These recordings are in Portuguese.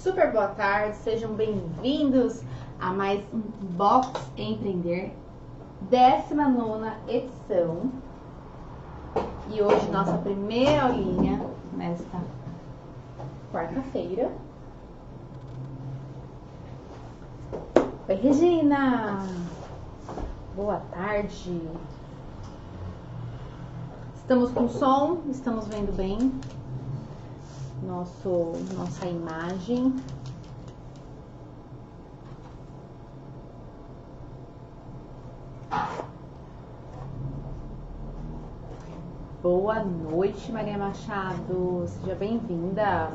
Super boa tarde, sejam bem-vindos a mais um Box Empreender, 19ª edição. E hoje nossa primeira aulinha nesta quarta-feira. Oi, Regina! Boa tarde! Estamos com som, estamos vendo bem nossa imagem. Boa noite, Maria Machado, seja bem-vinda.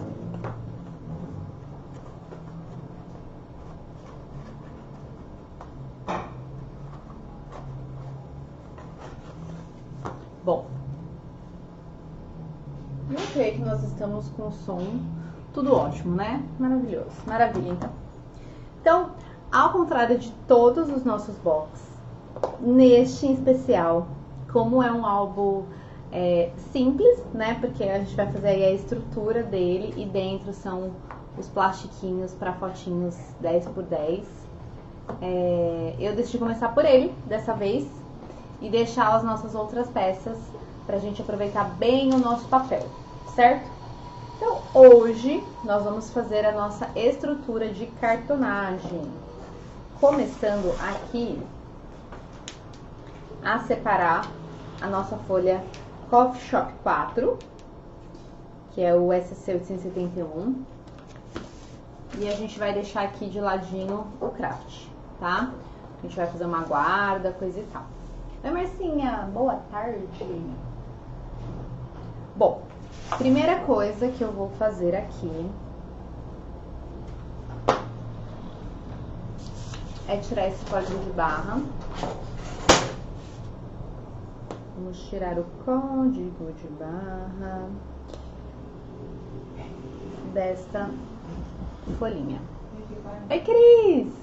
Bom, eu creio que nós estamos com o som tudo ótimo, né? Maravilhoso, maravilha então. Então, ao contrário de todos os nossos box, neste em especial, como é um álbum simples, né? Porque a gente vai fazer aí a estrutura dele e dentro são os plastiquinhos para fotinhos 10x10. Eu decidi começar por ele dessa vez e deixar as nossas outras peças pra gente aproveitar bem o nosso papel, certo? Então, hoje nós vamos fazer a nossa estrutura de cartonagem. Começando aqui a separar a nossa folha Coffee Shop 4, que é o SC 871. E a gente vai deixar aqui de ladinho o craft, tá? A gente vai fazer uma guarda, coisa e tal. Oi, Marcinha, boa tarde. Bom, primeira coisa que eu vou fazer aqui é tirar esse código de barra. Vamos tirar o código de barra desta folhinha. Oi, Cris!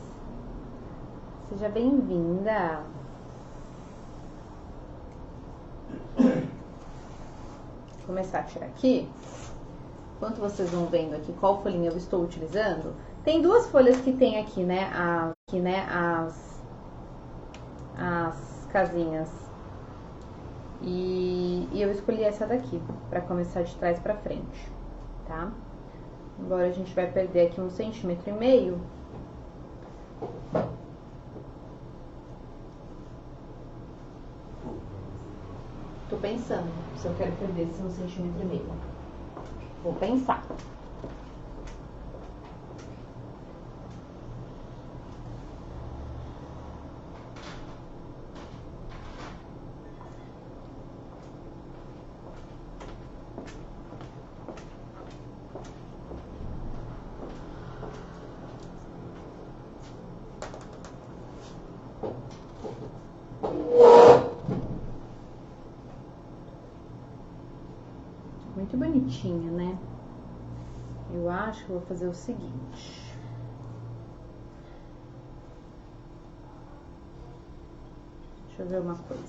Seja bem-vinda. Vou começar a tirar aqui. Enquanto vocês vão vendo aqui qual folhinha eu estou utilizando, tem duas folhas que tem aqui, né? As casinhas. E eu escolhi essa daqui, pra começar de trás pra frente, tá? Agora a gente vai perder aqui 1,5 centímetros. Tô pensando se eu quero perder esse 1,5 centímetros. Vou pensar. Muito bonitinha, né? Eu acho que eu vou fazer o seguinte. Deixa eu ver uma coisa.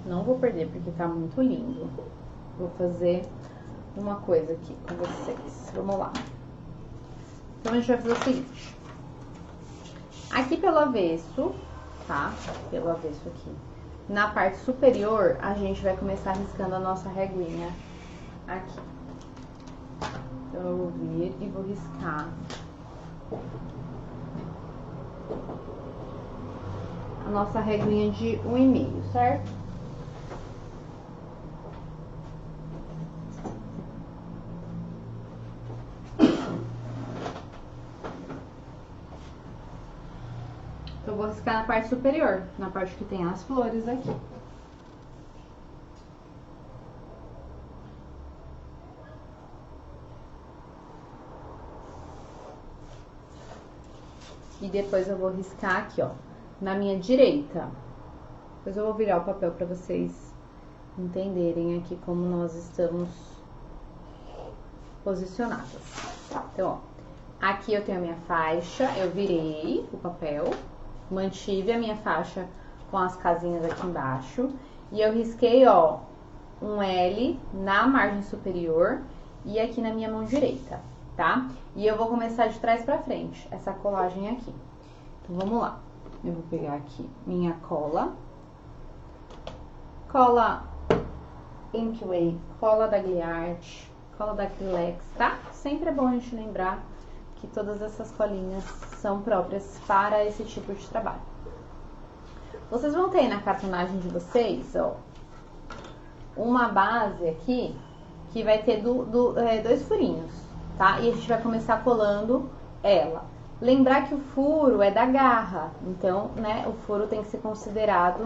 Não vou perder porque tá muito lindo. Vou fazer uma coisa aqui com vocês. Vamos lá. Então, a gente vai fazer o seguinte. Aqui pelo avesso, tá? Pelo avesso aqui. Na parte superior, a gente vai começar riscando a nossa reguinha aqui. Então, eu vou vir e vou riscar a nossa reguinha de 1,5, certo? Eu vou riscar na parte superior, na parte que tem as flores aqui. E depois eu vou riscar aqui, ó, na minha direita. Depois eu vou virar o papel pra vocês entenderem aqui como nós estamos posicionadas. Então, ó, aqui eu tenho a minha faixa, eu virei o papel. Mantive a minha faixa com as casinhas aqui embaixo. E eu risquei, ó, um L na margem superior e aqui na minha mão direita, tá? E eu vou começar de trás pra frente, essa colagem aqui. Então, vamos lá. Eu vou pegar aqui minha cola. Cola Inkway, cola da Gliart, cola da Acrylex, tá? Sempre é bom a gente lembrar que todas essas colinhas são próprias para esse tipo de trabalho. Vocês vão ter na cartonagem de vocês, ó, uma base aqui que vai ter dois furinhos, tá? E a gente vai começar colando ela. Lembrar que o furo é da garra, então, né, o furo tem que ser considerado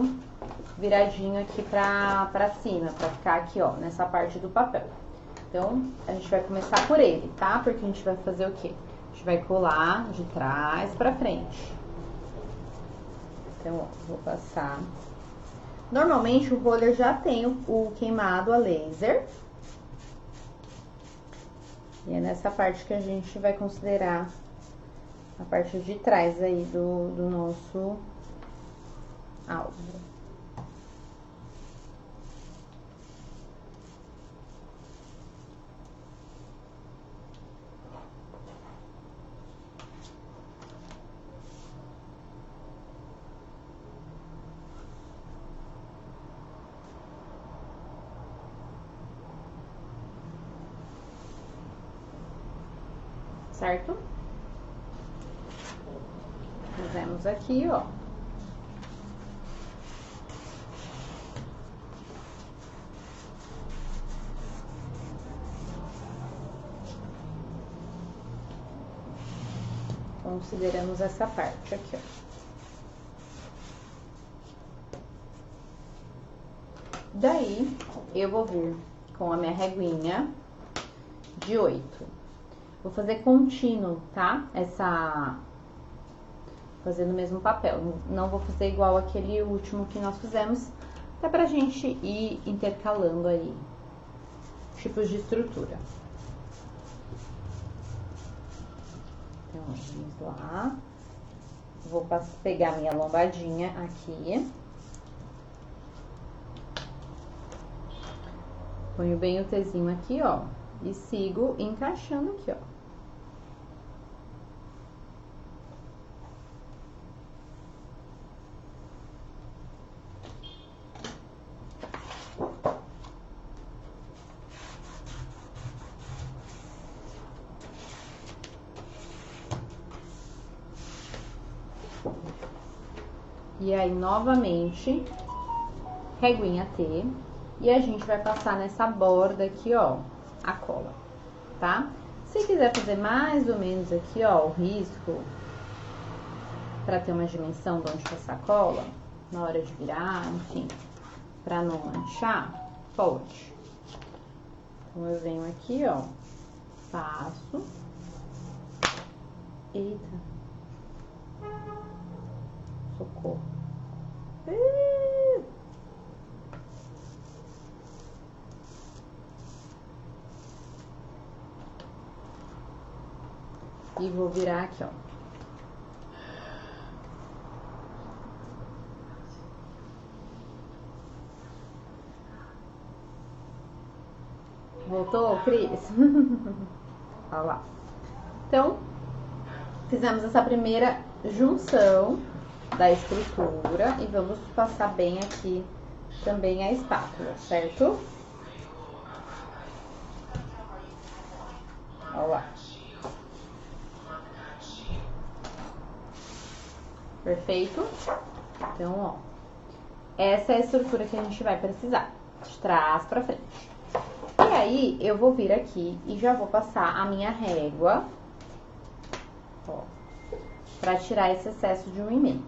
viradinho aqui pra cima, pra ficar aqui, ó, nessa parte do papel. Então, a gente vai começar por ele, tá? Porque a gente vai fazer o quê? A gente vai colar de trás pra frente. Então, ó, vou passar. Normalmente, o roller já tem o queimado a laser. E é nessa parte que a gente vai considerar a parte de trás aí do nosso alvo. Certo? Fizemos aqui, ó. Consideramos essa parte aqui, ó. Daí, eu vou vir com a minha reguinha de 8. Vou fazer contínuo, tá? Fazer no mesmo papel. Não vou fazer igual aquele último que nós fizemos, até pra gente ir intercalando aí tipos de estrutura. Então, vamos lá. Vou pegar minha lombadinha aqui. Ponho bem o Tzinho aqui, ó. E sigo encaixando aqui, ó. E aí, novamente, reguinha T. E a gente vai passar nessa borda aqui, ó, a cola, tá? Se quiser fazer mais ou menos aqui, ó, o risco, pra ter uma dimensão de onde passar a cola, na hora de virar, enfim, pra não manchar, pode. Então, eu venho aqui, ó, passo. Eita. Socorro. E vou virar aqui, ó. Voltou, Cris? Olha lá. Então, fizemos essa primeira junção da estrutura e vamos passar bem aqui também a espátula, certo? Olha lá. Perfeito? Então, ó, essa é a estrutura que a gente vai precisar, de trás pra frente. E aí, eu vou vir aqui e já vou passar a minha régua, ó, pra tirar esse excesso de 1,5.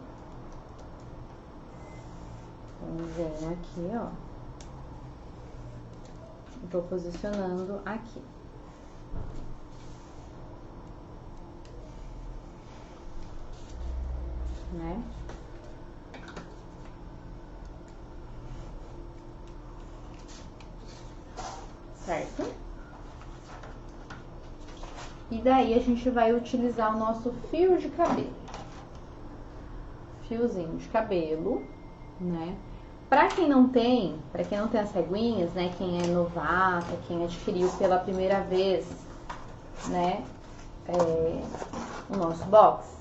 Então, venho aqui, ó, e vou posicionando aqui. Né? Certo? E daí a gente vai utilizar o nosso fio de cabelo. Fiozinho de cabelo. né? Pra quem não tem as reguinhas, né? Quem é novata, quem adquiriu pela primeira vez, né? O nosso box.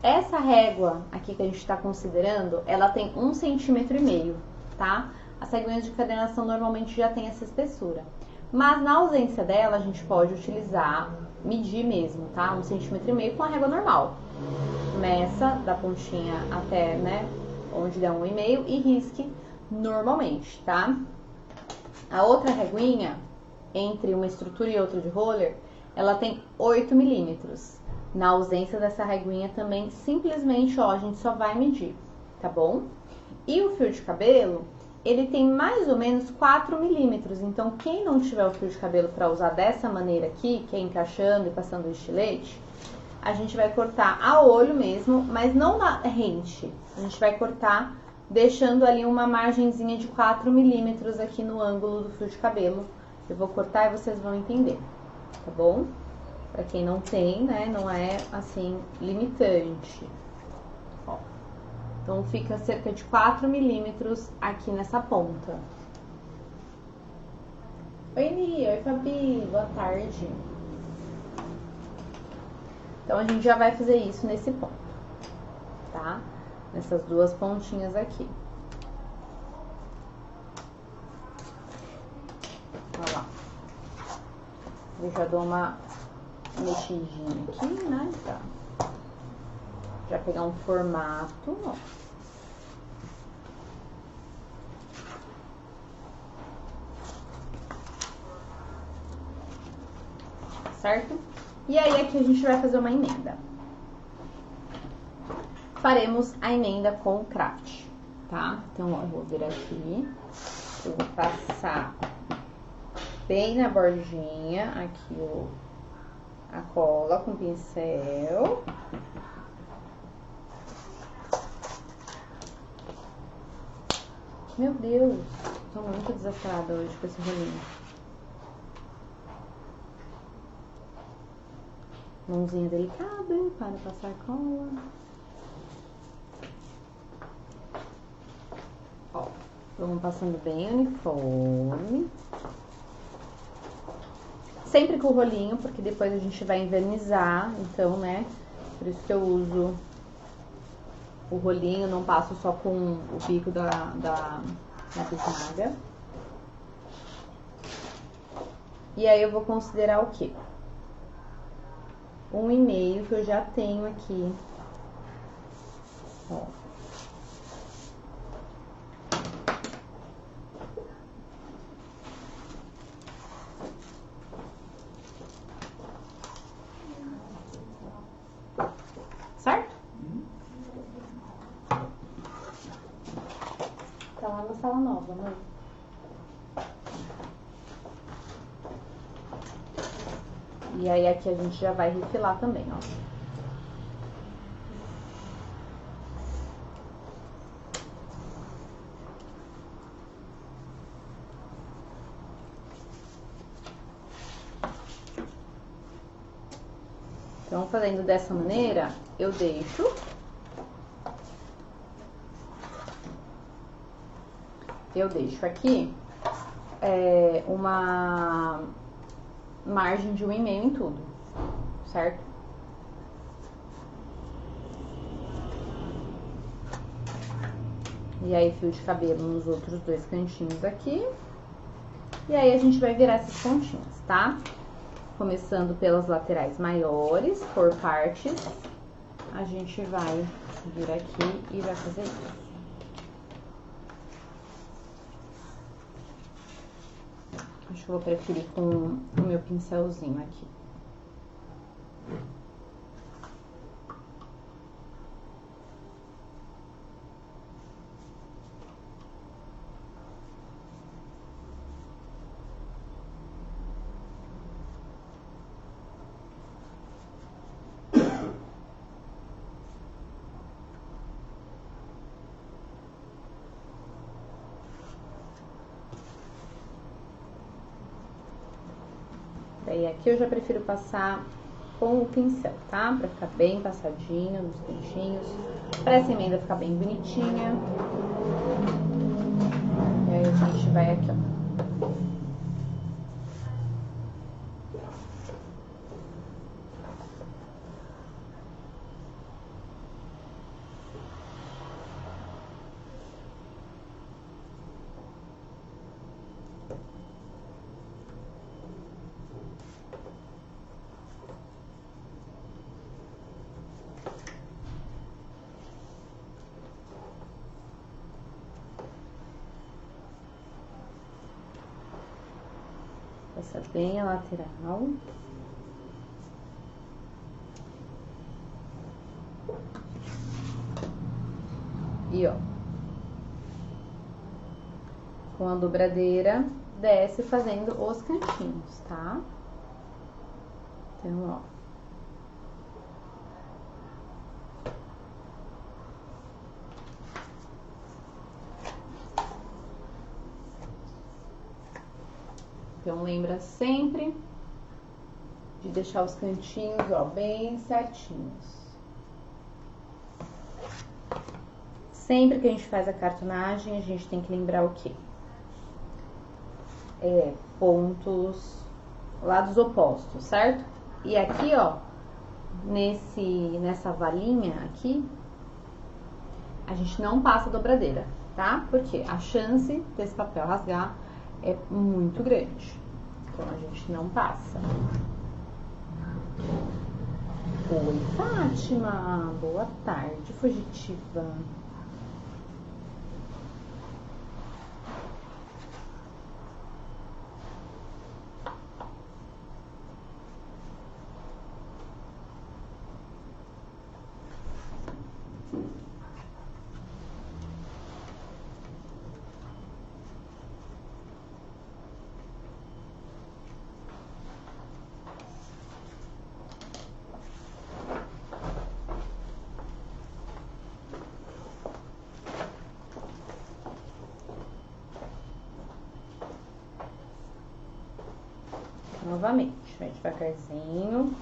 Essa régua aqui que a gente tá considerando, ela tem 1,5 cm, tá? As reguinhas de cadernação normalmente já tem essa espessura. Mas na ausência dela, a gente pode utilizar, medir mesmo, tá? 1,5 cm com a régua normal. Meça da pontinha até, né, onde der 1,5 e risque normalmente, tá? A outra reguinha, entre uma estrutura e outra de roller, ela tem 8 milímetros. Na ausência dessa reguinha também, simplesmente, ó, a gente só vai medir, tá bom? E o fio de cabelo, ele tem mais ou menos 4 milímetros. Então, quem não tiver o fio de cabelo para usar dessa maneira aqui, que é encaixando e passando o estilete, a gente vai cortar a olho mesmo, mas não na rente. A gente vai cortar deixando ali uma margenzinha de 4 milímetros aqui no ângulo do fio de cabelo. Eu vou cortar e vocês vão entender, tá bom? Pra quem não tem, né, não é assim limitante. Ó. Então fica cerca de 4 milímetros aqui nessa ponta. Oi, Nia. Oi, Fabi. Boa tarde. Então a gente já vai fazer isso nesse ponto, tá? Nessas duas pontinhas aqui. Olha lá. Eu já dou uma mexidinha aqui, né? Tá. Já pegar um formato, ó. Certo? E aí aqui a gente vai fazer uma emenda. Faremos a emenda com craft, tá? Então, ó, eu vou vir aqui, eu vou passar bem na bordinha, aqui a cola com pincel. Meu Deus, tô muito desafiada hoje com esse rolinho. Mãozinha delicada, hein, para passar cola. Ó, vamos passando bem uniforme. Sempre com o rolinho, porque depois a gente vai envernizar, então, né, por isso que eu uso o rolinho, não passo só com o bico da bisnaga. E aí eu vou considerar o quê? 1,5 que eu já tenho aqui, ó. Certo? Tá lá na sala nova, né? E aí aqui a gente já vai refilar também, ó. Então, fazendo dessa maneira, eu deixo aqui uma margem de 1,5 em tudo, certo? E aí, fio de cabelo nos outros dois cantinhos aqui. E aí, a gente vai virar essas pontinhas, tá? Começando pelas laterais maiores, por partes. A gente vai vir aqui e vai fazer isso. Acho que eu vou preferir com o meu pincelzinho aqui. Daí aqui eu já prefiro passar com o pincel, tá? Pra ficar bem passadinho nos cantinhos, pra essa emenda ficar bem bonitinha. a gente vai aqui, ó. Passa bem a lateral. E ó, com a dobradeira, desce fazendo os cantinhos, tá? Então, ó. Então, lembra sempre de deixar os cantinhos, ó, bem certinhos. Sempre que a gente faz a cartonagem, a gente tem que lembrar o quê? Pontos, lados opostos, certo? E aqui, ó, nessa valinha aqui, a gente não passa dobradeira, tá? Porque a chance desse papel rasgar é muito grande. Então, a gente não passa. Oi, Fátima. Boa tarde, fugitiva. Novamente, vai devagarzinho,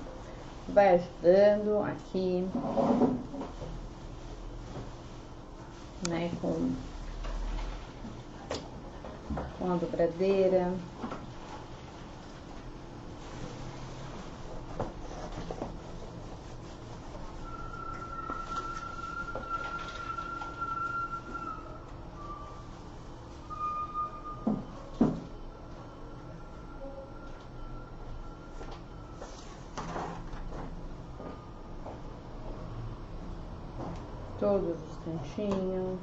vai ajudando aqui, né, com a dobradeira. Todos os cantinhos.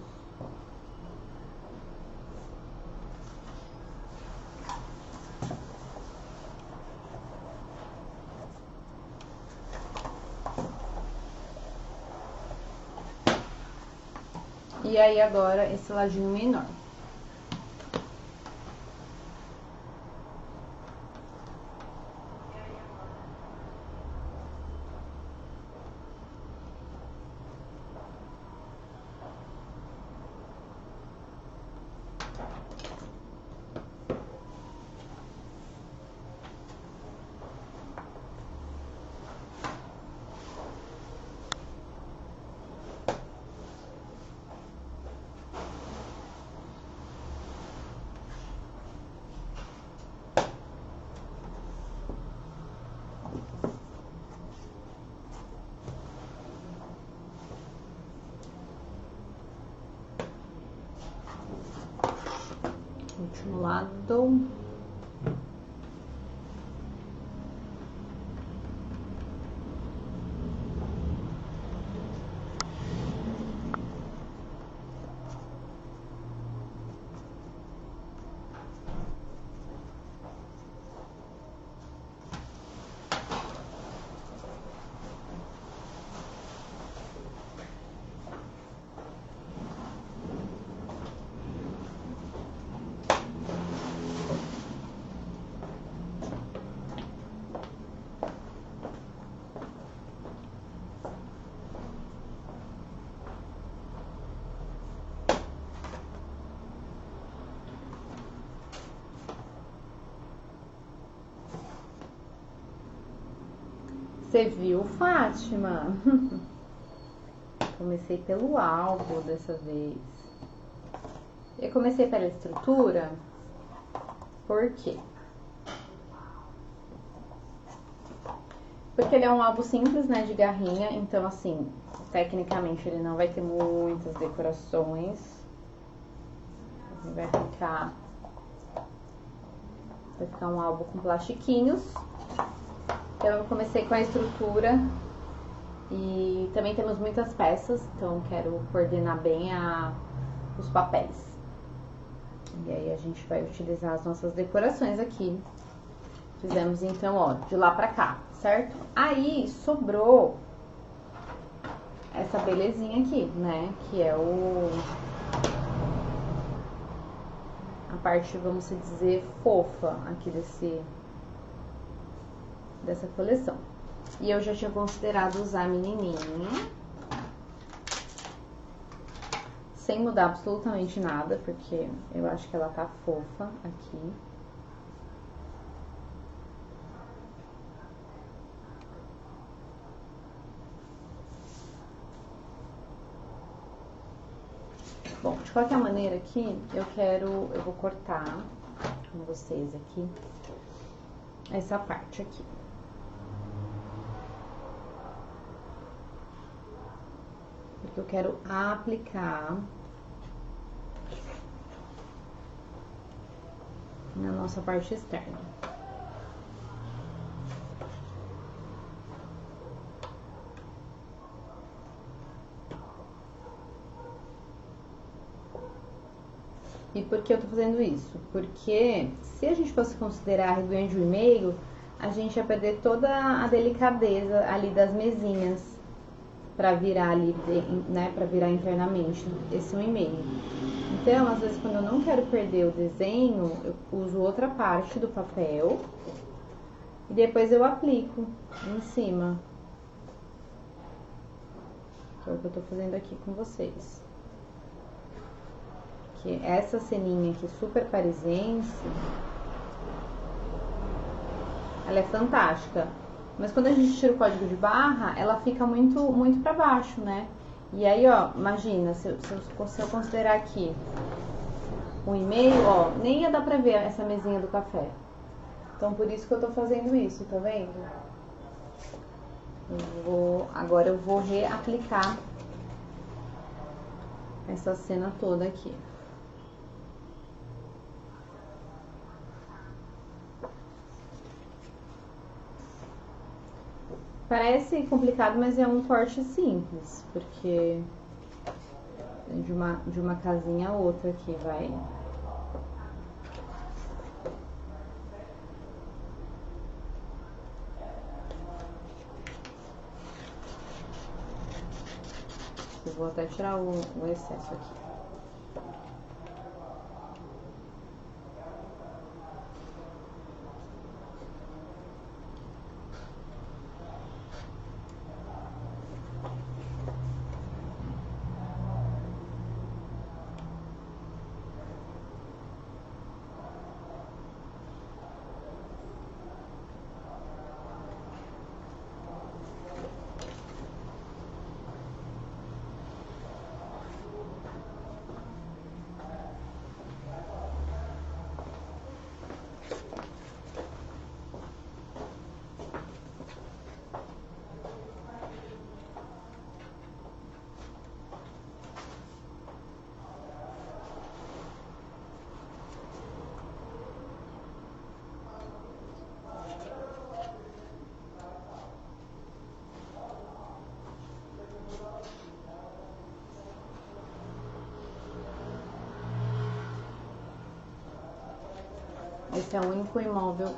E aí, agora, esse ladinho menor. Último lado. Você viu, Fátima? Comecei pelo alvo dessa vez. Eu comecei pela estrutura, por quê? Porque ele é um álbum simples, né, de garrinha, então assim, tecnicamente ele não vai ter muitas decorações. Vai ficar um álbum com plastiquinhos. Então eu comecei com a estrutura e também temos muitas peças, então quero coordenar bem os papéis. E aí a gente vai utilizar as nossas decorações aqui. Fizemos então, ó, de lá pra cá, certo? Aí sobrou essa belezinha aqui, né? Que é a parte, vamos dizer, fofa aqui dessa coleção. E eu já tinha considerado usar a menininha, sem mudar absolutamente nada, porque eu acho que ela tá fofa aqui. Bom, de qualquer maneira aqui, eu vou cortar com vocês aqui, essa parte aqui. Porque eu quero aplicar na nossa parte externa. E por que eu tô fazendo isso? Porque se a gente fosse considerar a reguinha de 1,5, a gente ia perder toda a delicadeza ali das mesinhas para virar ali, né, para virar internamente esse 1,5. Então, às vezes, quando eu não quero perder o desenho, eu uso outra parte do papel e depois eu aplico em cima. Que é o que eu tô fazendo aqui com vocês. Que essa ceninha aqui super parisiense, ela é fantástica. Mas quando a gente tira o código de barra, ela fica muito pra baixo, né? E aí, ó, imagina, se eu considerar aqui 1,5, ó, nem ia dar pra ver essa mesinha do café. Então, por isso que eu tô fazendo isso, tá vendo? Agora eu vou reaplicar essa cena toda aqui. Parece complicado, mas é um corte simples, porque de uma casinha a outra aqui vai. Eu vou até tirar o excesso aqui. Esse é o único imóvel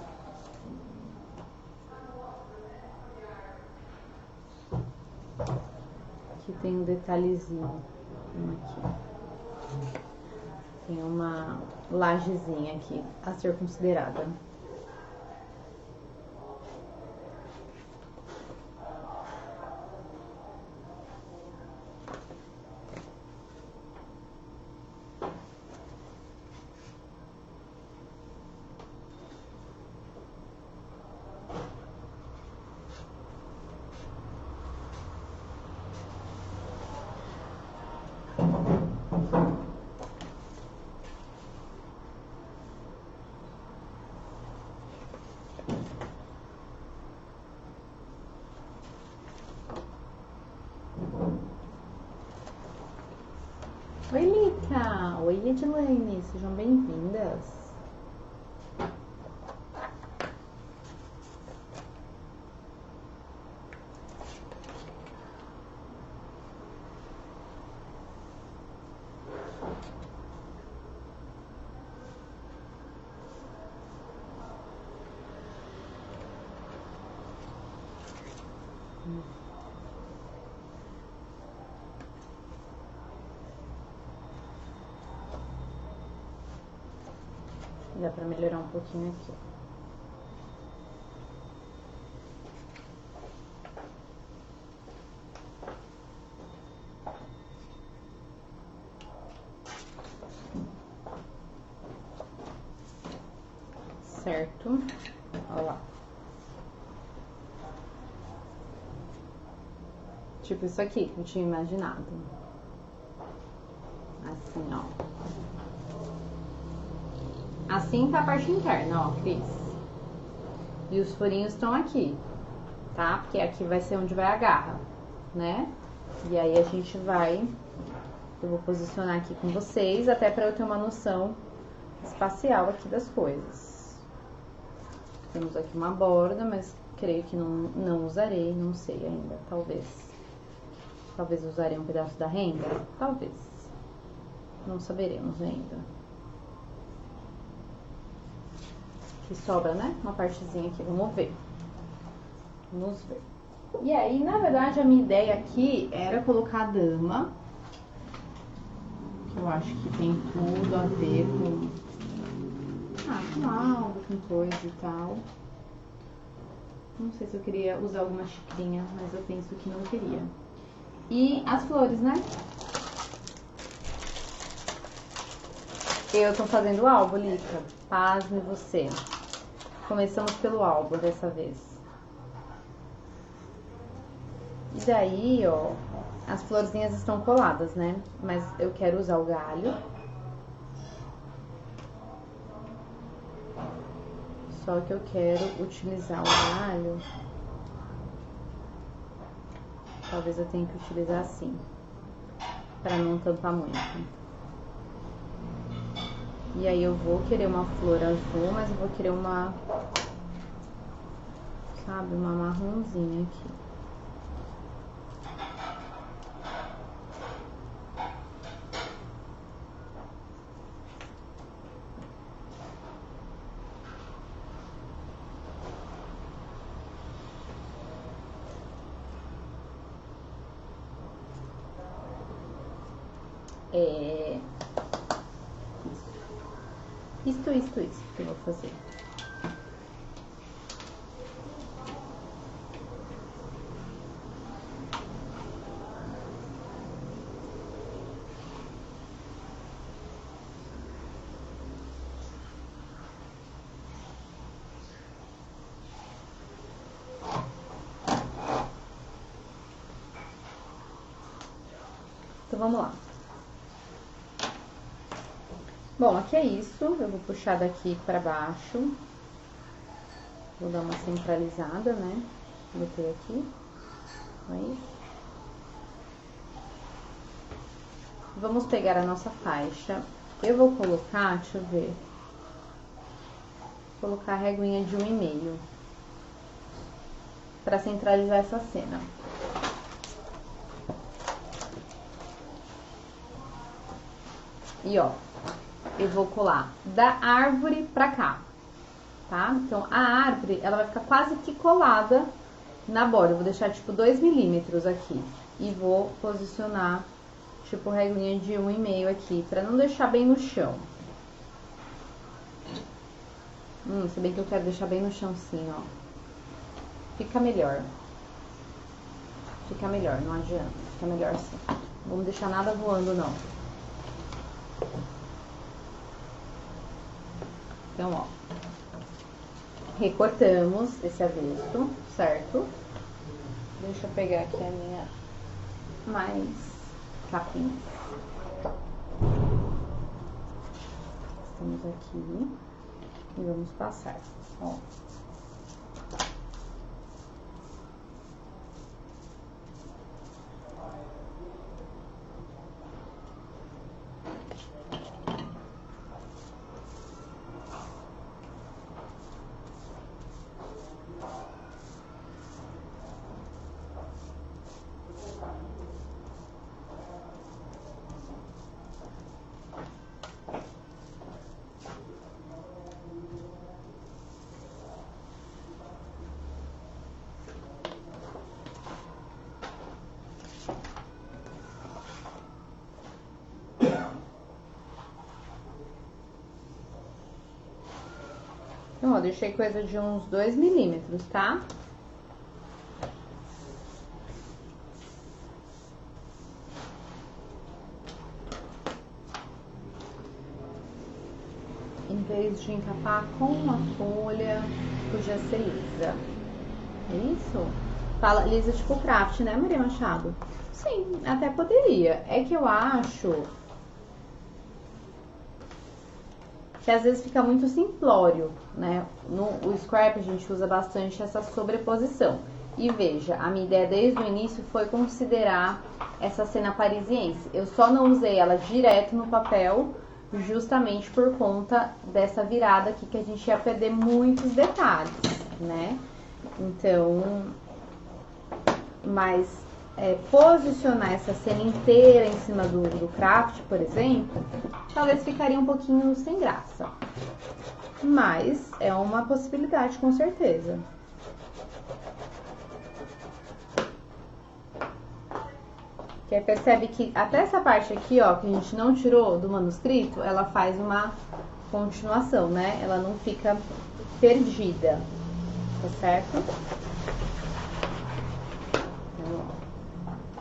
que tem um detalhezinho aqui. Tem uma lajezinha aqui a ser considerada. Oi, Lica! Oi, Edilene! Sejam bem-vindas! Dá pra melhorar um pouquinho aqui. Certo? Olha lá. Tipo isso aqui que eu tinha imaginado. Assim, ó. Assim tá a parte interna, ó, Cris. E os furinhos estão aqui, tá? Porque aqui vai ser onde vai a garra, né? E aí a gente vai... Eu vou posicionar aqui com vocês, até pra eu ter uma noção espacial aqui das coisas. Temos aqui uma borda, mas creio que não usarei, não sei ainda, talvez. Talvez usarei um pedaço da renda? Talvez. Não saberemos ainda. Que sobra, né? Uma partezinha aqui, vamos ver. Vamos ver. E aí, na verdade, a minha ideia aqui era colocar a dama. Que eu acho que tem tudo a ver com algo, com coisa e tal. Não sei se eu queria usar alguma xicrinha, mas eu penso que não queria. E as flores, né? Eu tô fazendo álbum, Lica. Pasme você. Começamos pelo álbum dessa vez. E daí, ó, as florzinhas estão coladas, né? Mas eu quero usar o galho. Só que eu quero utilizar o galho. Talvez eu tenha que utilizar assim, para não tampar muito. E aí eu vou querer uma flor azul, mas eu vou querer uma, sabe, uma marronzinha aqui. Isso que eu vou fazer. Então vamos lá. Bom, aqui é isso. Eu vou puxar daqui pra baixo. Vou dar uma centralizada, né? Botei aqui. Aí. Vamos pegar a nossa faixa. Eu vou colocar, deixa eu ver. Vou colocar a reguinha de 1,5 pra centralizar essa cena. E ó, eu vou colar da árvore pra cá, tá? Então, a árvore, ela vai ficar quase que colada na borda. Eu vou deixar, tipo, 2 milímetros aqui. E vou posicionar, tipo, reguinha de 1,5 aqui, pra não deixar bem no chão. Se bem que eu quero deixar bem no chão, sim, ó. Fica melhor. Fica melhor, não adianta. Fica melhor assim. Não vamos deixar nada voando, não. Então, ó, recortamos esse avesso, certo? Deixa eu pegar aqui a minha mais capinha. Estamos aqui e vamos passar, ó. Então, ó, deixei coisa de uns 2 milímetros, tá? Em vez de encapar com a folha, podia ser lisa. É isso? Fala lisa tipo craft, né, Maria Machado? Sim, até poderia. É que eu acho que às vezes fica muito simplório, né? No scrap a gente usa bastante essa sobreposição. E veja, a minha ideia desde o início foi considerar essa cena parisiense. Eu só não usei ela direto no papel, justamente por conta dessa virada aqui, que a gente ia perder muitos detalhes, né? Então, mas posicionar essa cena inteira em cima do craft, por exemplo, talvez ficaria um pouquinho sem graça. Mas é uma possibilidade, com certeza. Que aí percebe que até essa parte aqui, ó, que a gente não tirou do manuscrito, ela faz uma continuação, né? Ela não fica perdida, tá certo? Então,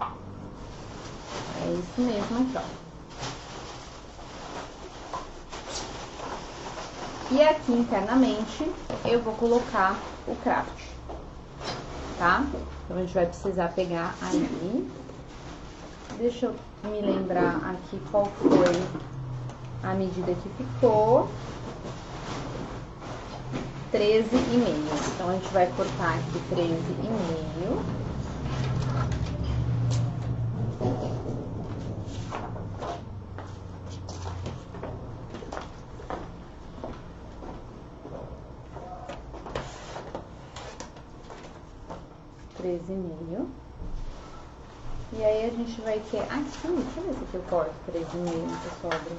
ó, é isso mesmo aqui, ó. E aqui internamente eu vou colocar o craft, tá? Então a gente vai precisar pegar aí. Deixa eu me lembrar aqui qual foi a medida que ficou. 13,5. Então a gente vai cortar aqui 13,5. E aí a gente vai ter aqui, deixa eu ver se aqui eu corto 13,5 que sobra.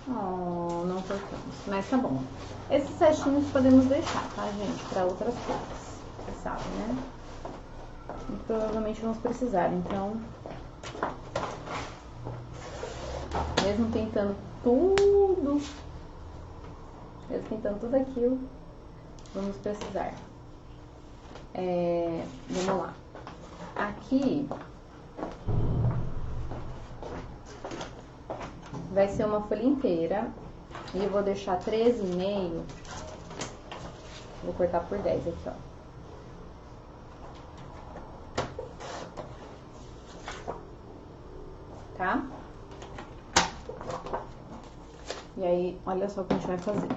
Oh, não cortamos, mas tá bom. Esses cestinhos podemos deixar, tá, gente? Pra outras coisas, você sabe, né? E provavelmente vamos precisar, então... Mesmo tentando tudo aquilo, vamos precisar. Vamos lá. Aqui vai ser uma folha inteira e eu vou deixar 13,5. Vou cortar por 10 aqui, ó. Tá? E aí, olha só o que a gente vai fazer.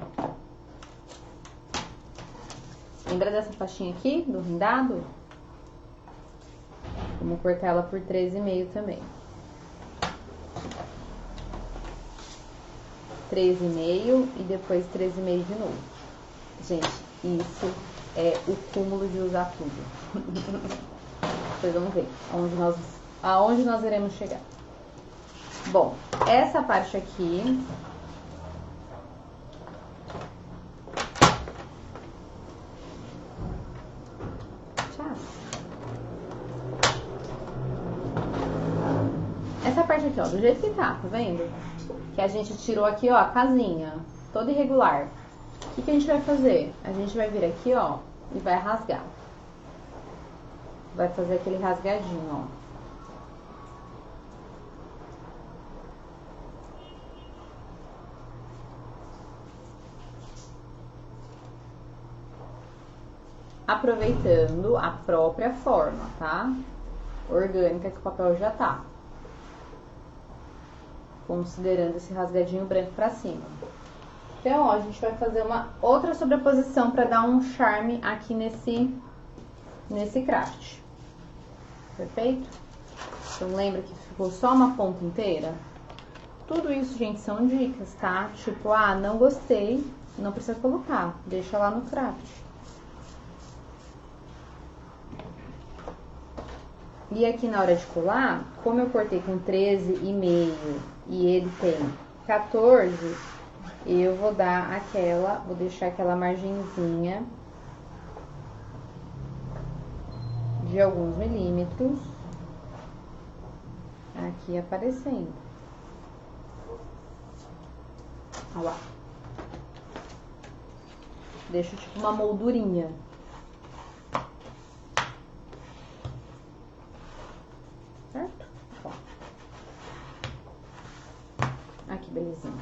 Lembra dessa faixinha aqui, do rendado? Vamos cortar ela por 13,5 também. 13,5 e depois 13,5 de novo. Gente, isso é o cúmulo de usar tudo. Vocês vão ver aonde nós iremos chegar. Bom, essa parte aqui... Essa parte aqui, ó, do jeito que tá vendo? Que a gente tirou aqui, ó, a casinha, toda irregular. O que a gente vai fazer? A gente vai vir aqui, ó, e vai rasgar. Vai fazer aquele rasgadinho, ó. Aproveitando a própria forma, tá? Orgânica que o papel já tá. Considerando esse rasgadinho branco pra cima. Então, ó, a gente vai fazer uma outra sobreposição para dar um charme aqui nesse craft. Perfeito? Então, lembra que ficou só uma ponta inteira? Tudo isso, gente, são dicas, tá? Tipo, ah, não gostei, não precisa colocar, deixa lá no craft. E aqui na hora de colar, como eu cortei com 13,5 e ele tem 14, eu vou deixar aquela margenzinha de alguns milímetros aqui aparecendo. Olha lá. Deixo tipo uma moldurinha. Certo? Ó. Aqui, belezinha.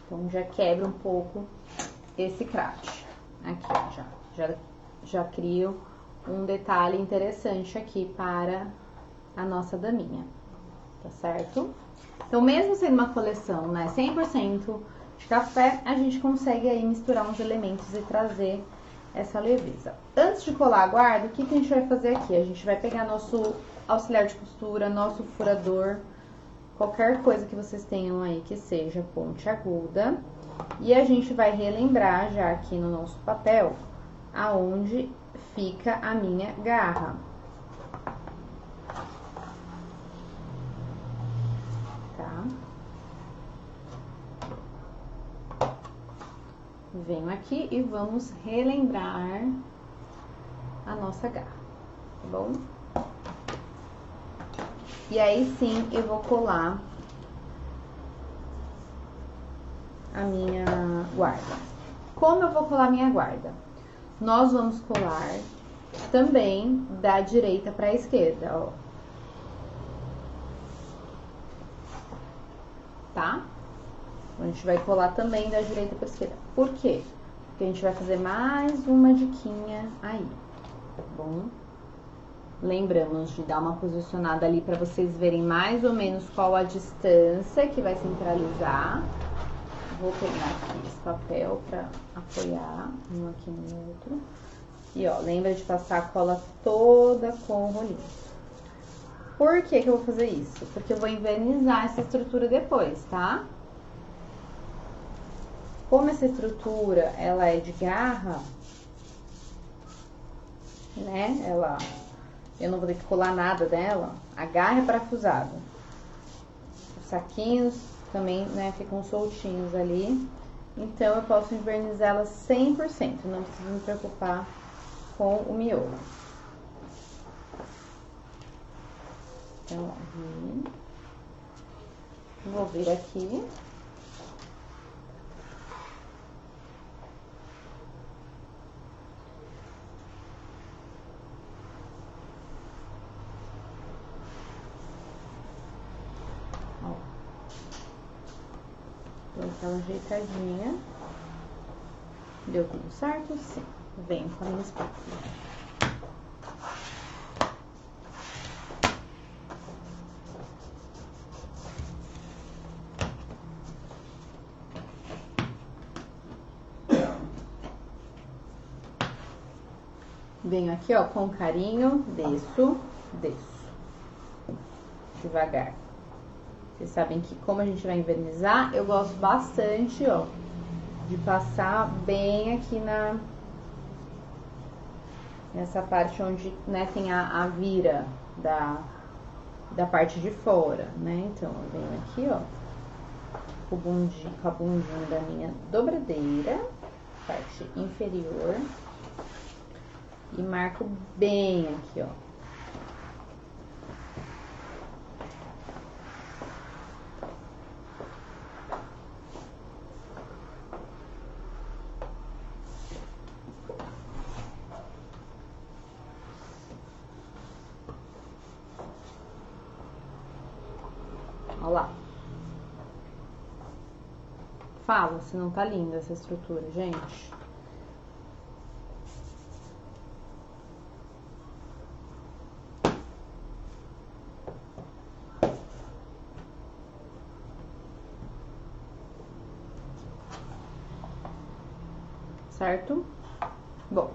Então, já quebra um pouco esse craft. Aqui, ó, já crio um detalhe interessante aqui para a nossa daminha. Tá certo? Então, mesmo sendo uma coleção, né, 100% de café, a gente consegue aí misturar uns elementos e trazer essa leveza. Antes de colar a guarda, o que a gente vai fazer aqui? A gente vai pegar nosso auxiliar de costura, nosso furador, qualquer coisa que vocês tenham aí que seja ponte aguda, e a gente vai relembrar já aqui no nosso papel aonde fica a minha garra. Tá? Venho aqui e vamos relembrar a nossa garra, tá bom? E aí sim eu vou colar a minha guarda. Como eu vou colar a minha guarda? Nós vamos colar também da direita para a esquerda, ó. Tá? A gente vai colar também da direita para a esquerda. Por quê? Porque a gente vai fazer mais uma diquinha aí, tá bom? Lembramos de dar uma posicionada ali para vocês verem mais ou menos qual a distância que vai centralizar. Vou pegar aqui esse papel para apoiar um aqui no outro. E ó, lembra de passar a cola toda com o rolinho. Por que eu vou fazer isso? Porque eu vou envernizar essa estrutura depois, tá? Como essa estrutura, ela é de garra, né? Eu não vou ter que colar nada dela. A garra é parafusada. Os saquinhos também, né, ficam soltinhos ali. Então, eu posso envernizá-la 100%. Não preciso me preocupar com o miolo. Então, vou vir aqui. Dou aquela ajeitadinha. Deu tudo certo? Sim. Venho com a minha espátula. Venho aqui, ó, com carinho, desço. Devagar. Vocês sabem que como a gente vai envernizar, eu gosto bastante, ó, de passar bem aqui nessa parte onde, né, tem a vira da parte de fora, né? Então, eu venho aqui, ó, com a bundinha da minha dobradeira, parte inferior, e marco bem aqui, ó. Olha lá. Fala se não tá linda essa estrutura, gente. Certo? Bom,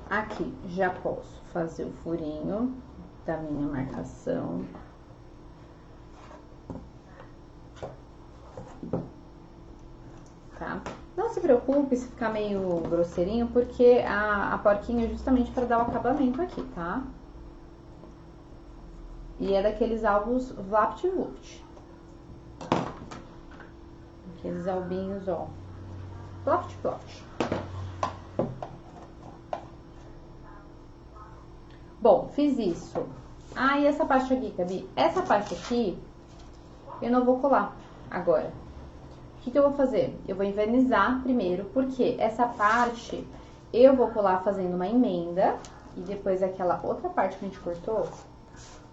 aqui já posso fazer o furinho da minha marcação. Tá? Não se preocupe se ficar meio grosseirinho, porque a porquinha é justamente para dar o acabamento aqui, tá? E é daqueles alvos VaptVupt. Aqueles albinhos, ó. Ploft. Bom, fiz isso. Ah, e essa parte aqui, Gabi? Essa parte aqui, eu não vou colar agora. O que eu vou fazer? Eu vou envernizar primeiro, porque essa parte eu vou colar fazendo uma emenda e depois aquela outra parte que a gente cortou,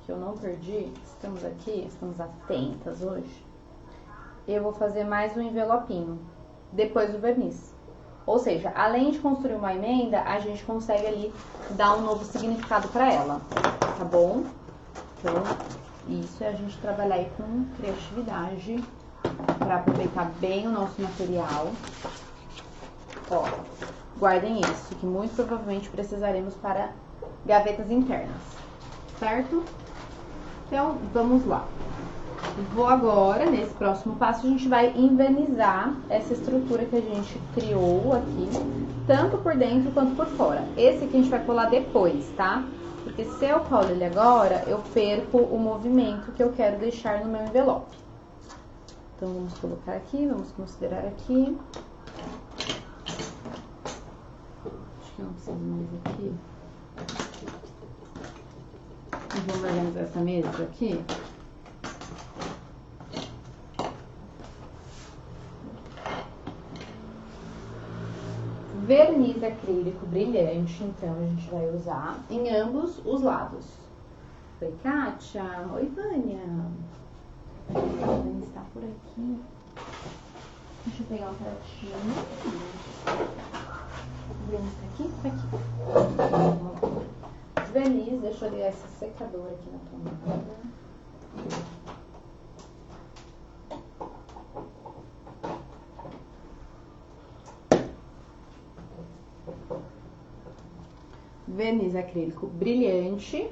que eu não perdi, estamos aqui, estamos atentas hoje, eu vou fazer mais um envelopinho, depois o verniz. Ou seja, além de construir uma emenda, a gente consegue ali dar um novo significado para ela, tá bom? Então, isso é a gente trabalhar aí com criatividade para aproveitar bem o nosso material. Ó, guardem isso, que muito provavelmente precisaremos para gavetas internas, certo? Então, vamos lá. Vou agora, nesse próximo passo, a gente vai invernizar essa estrutura que a gente criou aqui, tanto por dentro quanto por fora. Esse aqui a gente vai colar depois, tá? Porque se eu colo ele agora, eu perco o movimento que eu quero deixar no meu envelope. Então, vamos colocar aqui, vamos considerar aqui. Acho que eu não preciso mais aqui. E vamos organizar essa mesa aqui. Verniz acrílico brilhante, então a gente vai usar em ambos os lados. Oi, Kátia. Oi, Vânia. A Vânia está por aqui. Deixa eu pegar um pratinho. Verniz tá aqui? Tá aqui. Verniz, deixa eu ligar esse secador aqui na tomada. Verniz acrílico brilhante.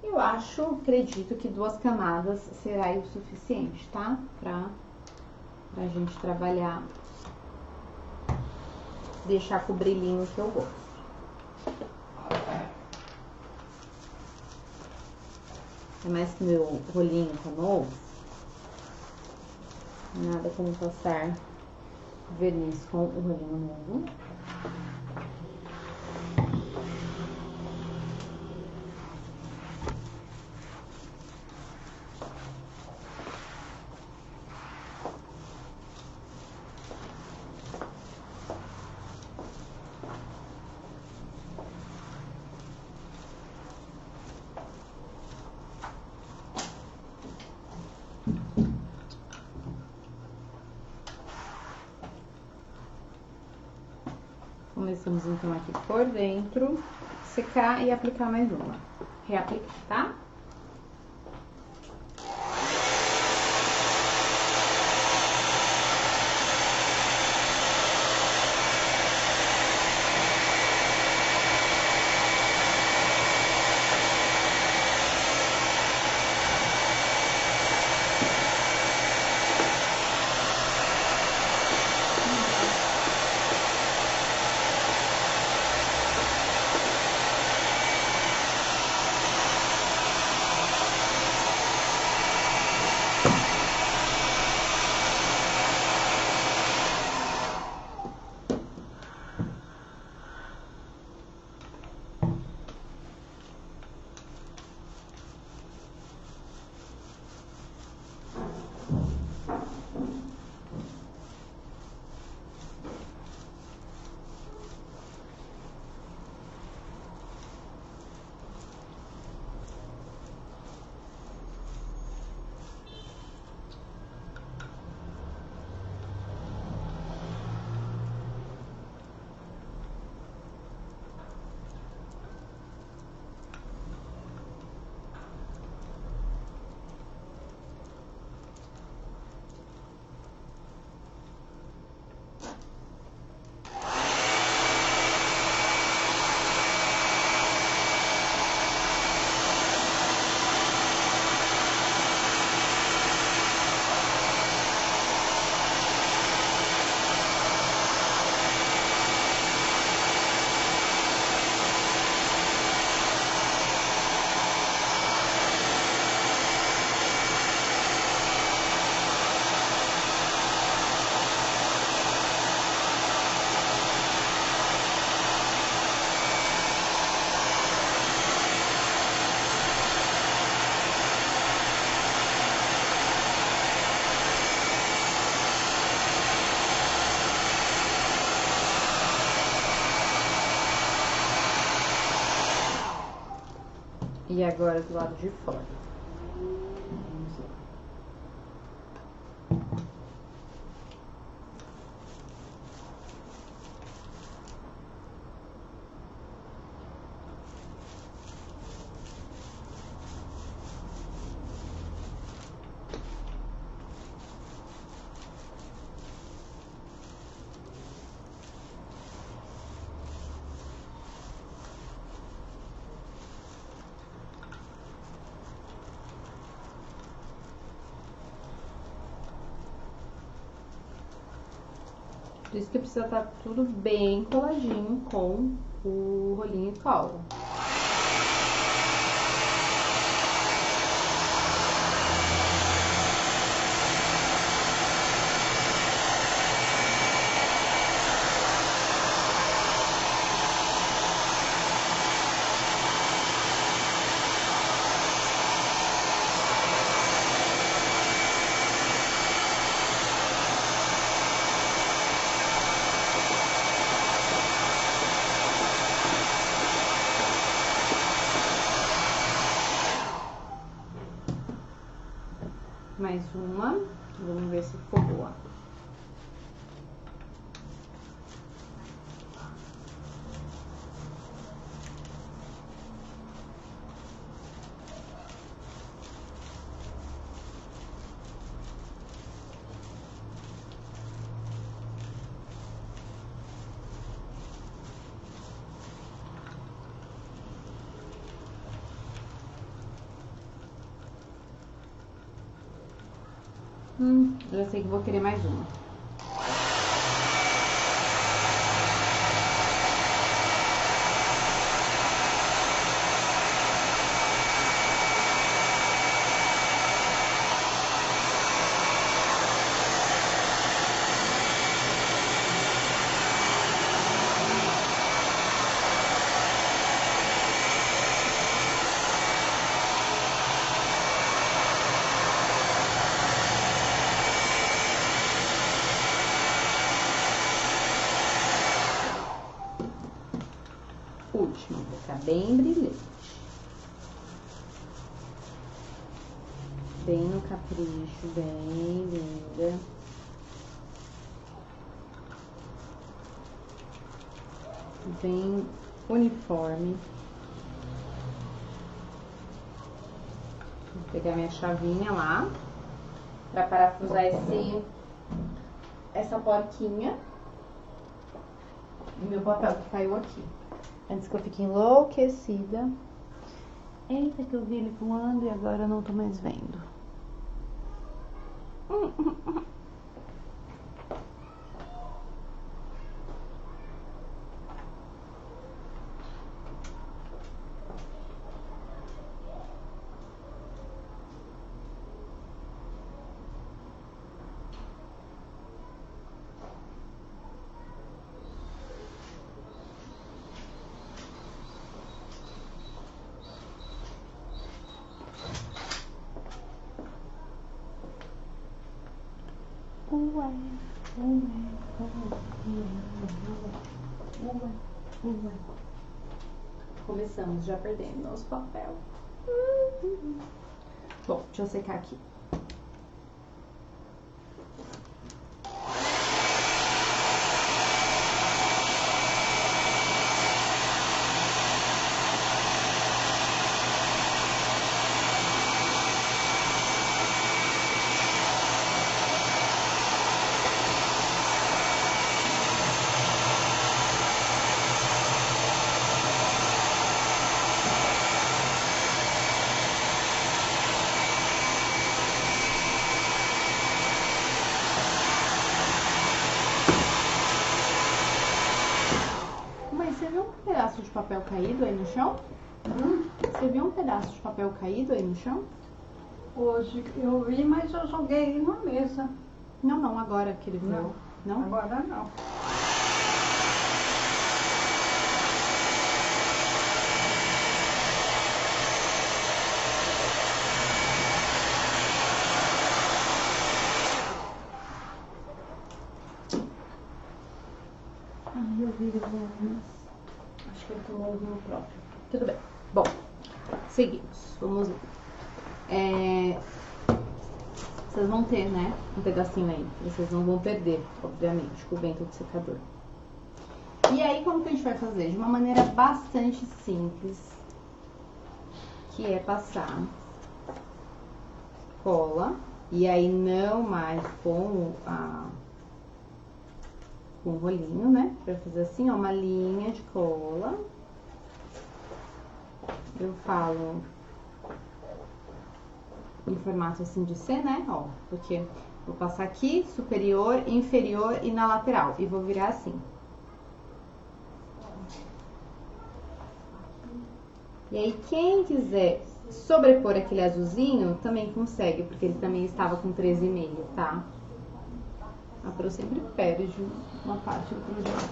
Eu acredito que 2 camadas será o suficiente, tá? Pra gente trabalhar, deixar com o brilhinho que eu gosto. É mais que meu rolinho tá novo. Nada como passar verniz com o rolinho novo. Começamos então aqui por dentro, secar e aplicar mais uma. Reaplicar, tá? E agora do lado de fora. Por isso que precisa estar tudo bem coladinho com o rolinho de cola. Mais uma, vamos ver se ficou boa. Já sei que vou querer mais uma. Última, vai ficar bem brilhante. Bem no capricho, bem linda. Bem uniforme. Vou pegar minha chavinha lá para parafusar essa porquinha e meu papel que caiu aqui. Antes que eu fique enlouquecida. Eita, que eu vi ele voando e agora eu não tô mais vendo. Começamos já perdendo nosso papel. Bom, deixa eu secar aqui. Você viu um pedaço de papel caído aí no chão? Você viu um pedaço de papel caído aí no chão? Hoje eu vi, mas eu joguei na mesa. Não, agora que ele viu. Não? Agora não. Ai, eu vi, acho que ele tomou o vinho próprio. Tudo bem. Bom, seguimos. Vamos lá. Vocês vão ter, né, um pedacinho aí. Vocês não vão perder, obviamente, com o vento do secador. E aí, como que a gente vai fazer? De uma maneira bastante simples, que é passar cola. E aí, não mais com o rolinho, né? Pra fazer assim, ó, uma linha de cola. Eu falo em formato assim de C, né? Ó, porque vou passar aqui, superior, inferior e na lateral. E vou virar assim. E aí, quem quiser sobrepor aquele azulzinho, também consegue, porque ele também estava com 13,5, tá? A Pro sempre perde uma parte do projeto.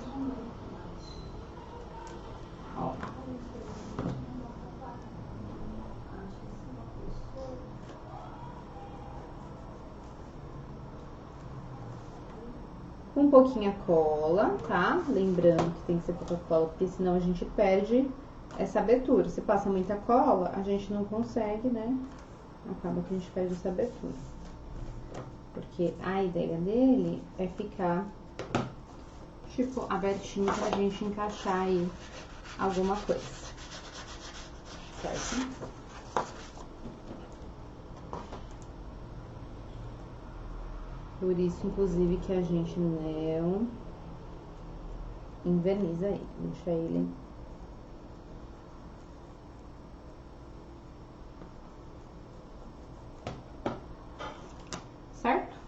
Ó. Um pouquinho a cola, tá? Lembrando que tem que ser pouca cola, porque senão a gente perde essa abertura. Se passa muita cola, a gente não consegue, né? Acaba que a gente perde essa abertura. Porque a ideia dele é ficar, tipo, abertinho pra gente encaixar aí alguma coisa. Certo? Por isso, inclusive, que a gente não enverniza ele. Deixa ele... Certo?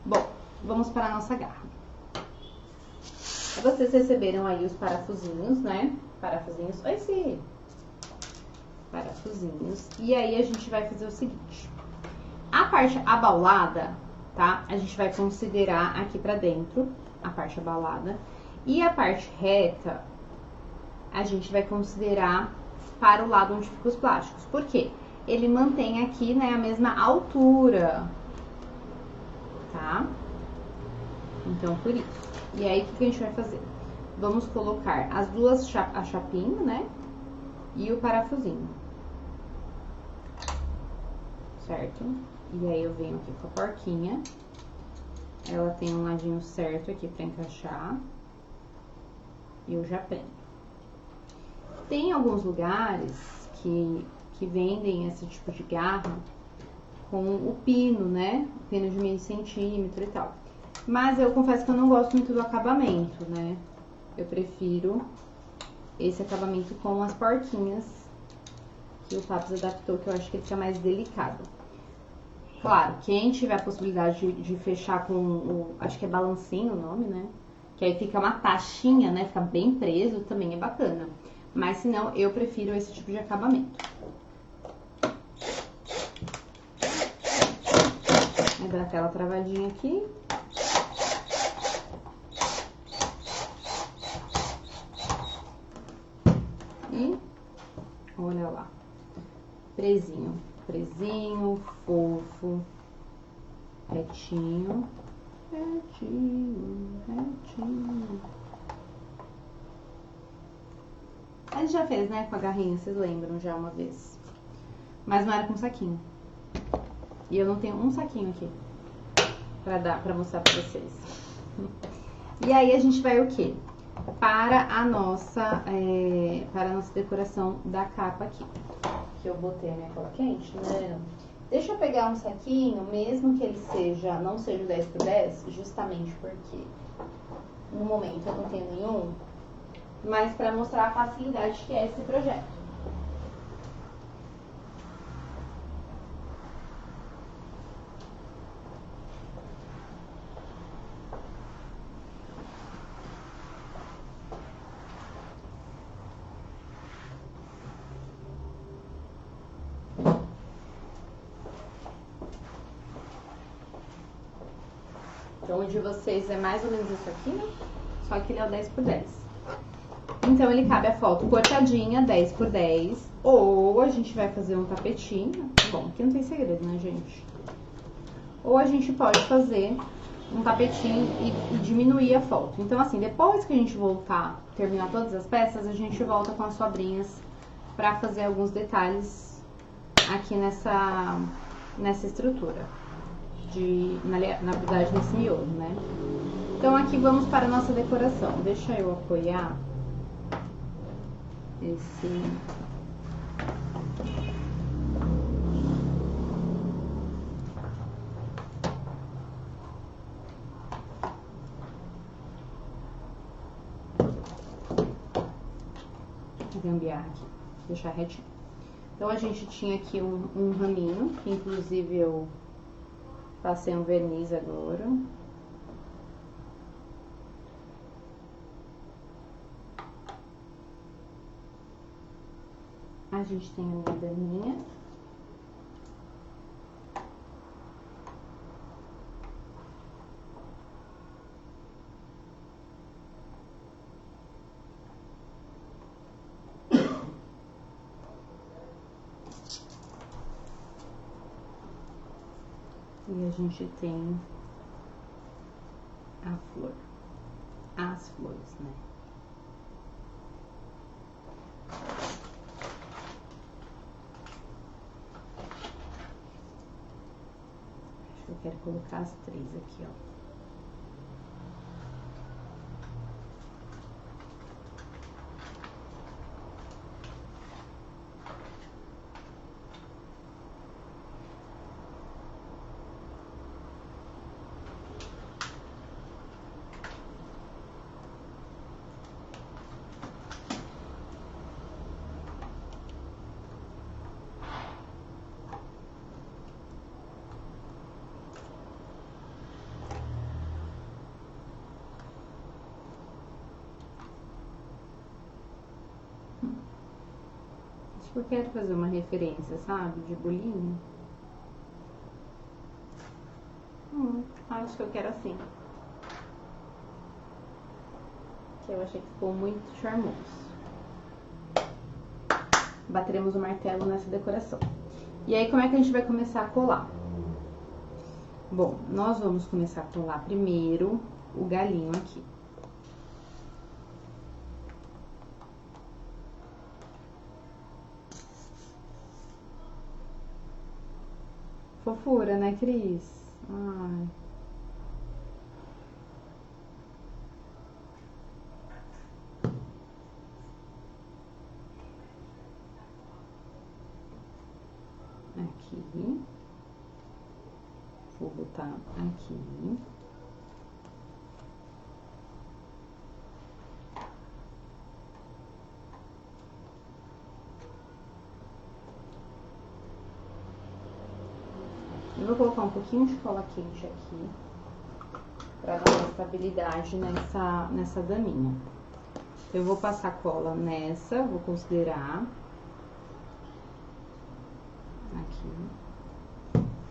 Bom, vamos para a nossa garra. Vocês receberam aí os parafusinhos, né? Parafusinhos, oi, sim. Parafusinhos. E aí a gente vai fazer o seguinte. A parte abaulada, tá? A gente vai considerar aqui pra dentro, a parte abaulada. E a parte reta, a gente vai considerar para o lado onde ficam os plásticos. Por quê? Ele mantém aqui, né, a mesma altura, tá? Então, por isso. E aí, o que a gente vai fazer? Vamos colocar as duas, a chapinha, né? E o parafusinho. Certo? E aí, eu venho aqui com a porquinha. Ela tem um ladinho certo aqui pra encaixar. E eu já prendo. Tem alguns lugares que vendem esse tipo de garra com o pino, né? O pino de meio centímetro e tal. Mas eu confesso que eu não gosto muito do acabamento, né? Eu prefiro esse acabamento com as porquinhas que o Papos adaptou, que eu acho que ele fica mais delicado. Claro, quem tiver a possibilidade de fechar com o... acho que é balancinho o nome, né? Que aí fica uma taxinha, né? Fica bem preso, também é bacana. Mas se não, eu prefiro esse tipo de acabamento. Vai dar aquela travadinha aqui. E olha lá, presinho, presinho, fofo, retinho, retinho, retinho. A gente já fez, né, com a garrinha, vocês lembram já uma vez. Mas não era com saquinho. E eu não tenho um saquinho aqui pra mostrar pra vocês. E aí a gente vai o quê? Para a nossa decoração da capa aqui. Que eu botei a minha cola quente, né? Deixa eu pegar um saquinho, mesmo que ele não seja o 10x10, justamente porque no momento eu não tenho nenhum, mas para mostrar a facilidade que é esse projeto. Então, o de vocês é mais ou menos isso aqui, né? só que ele é o 10 por 10. Então, ele cabe a foto cortadinha, 10 por 10, ou a gente vai fazer um tapetinho. Bom, aqui não tem segredo, né, gente? Ou a gente pode fazer um tapetinho e diminuir a foto. Então, assim, depois que a gente voltar, terminar todas as peças, a gente volta com as sobrinhas pra fazer alguns detalhes aqui nessa estrutura. Na verdade, nesse miolo, né? Então, aqui vamos para a nossa decoração. Deixa eu apoiar esse... gambiar aqui, deixar retinho. Então, a gente tinha aqui um raminho, que inclusive eu passei um verniz agora. A gente tem a minha daminha. E a gente tem a flor, as flores, né? Acho que eu quero colocar as 3 aqui, ó. Eu quero fazer uma referência, sabe? De bolinho. Acho que eu quero assim. Que eu achei que ficou muito charmoso. Bateremos o martelo nessa decoração. E aí, como é que a gente vai começar a colar? Bom, nós vamos começar a colar primeiro o galinho aqui. Fofura, né, Cris? Ai. Aqui. Vou botar aqui. Eu vou colocar um pouquinho de cola quente aqui, pra dar uma estabilidade nessa daminha. Eu vou passar cola nessa, vou considerar. Aqui.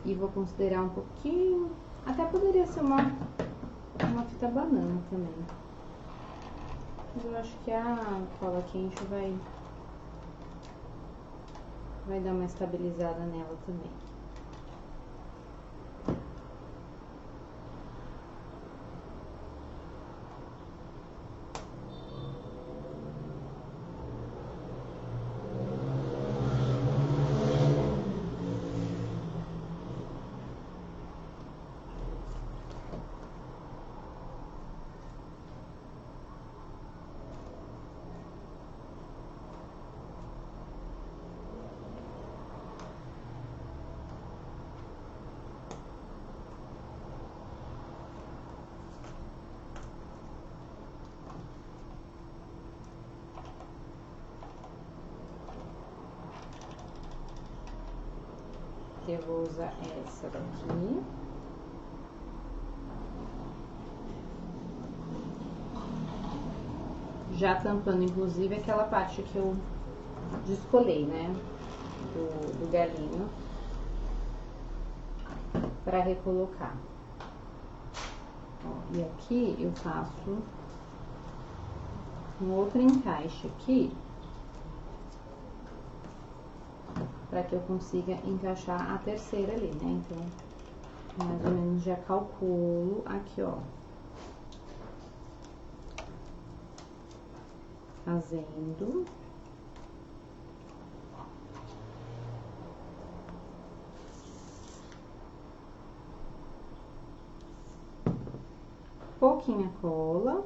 E vou considerar um pouquinho, até poderia ser uma fita banana também. Mas eu acho que a cola quente vai dar uma estabilizada nela também. Eu vou usar essa daqui. Já tampando, inclusive, aquela parte que eu descolei, né? Do galinho. Pra recolocar. Ó, e aqui eu faço um outro encaixe aqui, para que eu consiga encaixar a terceira ali, né? Então, mais ou menos já calculo aqui, ó. Fazendo. Pouquinha cola.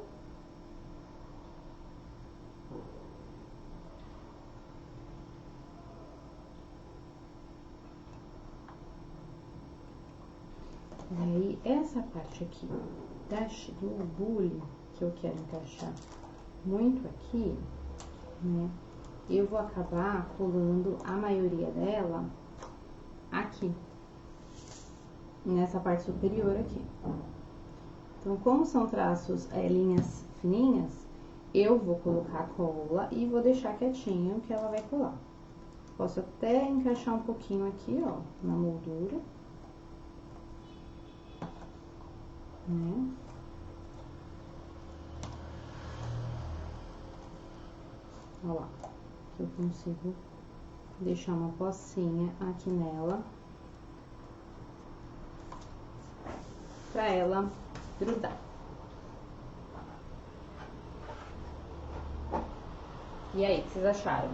E aí, essa parte aqui do bule, que eu quero encaixar muito aqui, né? Eu vou acabar colando a maioria dela aqui, nessa parte superior aqui. Então, como são traços, linhas fininhas, eu vou colocar cola e vou deixar quietinho que ela vai colar. Posso até encaixar um pouquinho aqui, ó, na moldura. Né? Olha lá, que eu consigo deixar uma pocinha aqui nela, pra ela grudar. E aí, o que vocês acharam?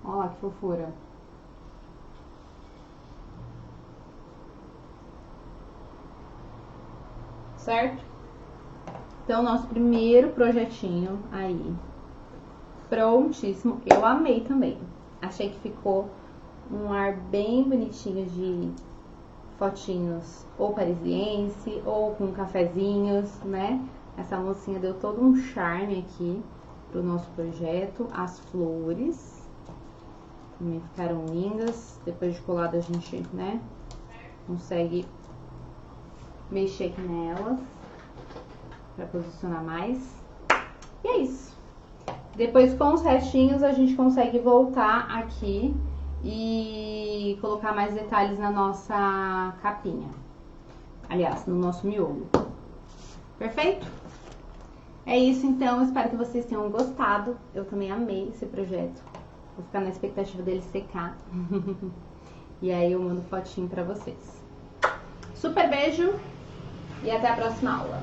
Olha lá que fofura. Certo? Então, nosso primeiro projetinho aí, prontíssimo. Eu amei também. Achei que ficou um ar bem bonitinho de fotinhos ou parisiense ou com cafezinhos, né? Essa mocinha deu todo um charme aqui pro nosso projeto. As flores também ficaram lindas. Depois de colada a gente, né, consegue mexer aqui nelas pra posicionar mais. E é isso. Depois, com os restinhos, a gente consegue voltar aqui e colocar mais detalhes na nossa capinha. Aliás, no nosso miolo. Perfeito? É isso, então. Espero que vocês tenham gostado. Eu também amei esse projeto. Vou ficar na expectativa dele secar. E aí eu mando fotinho pra vocês. Super beijo e até a próxima aula.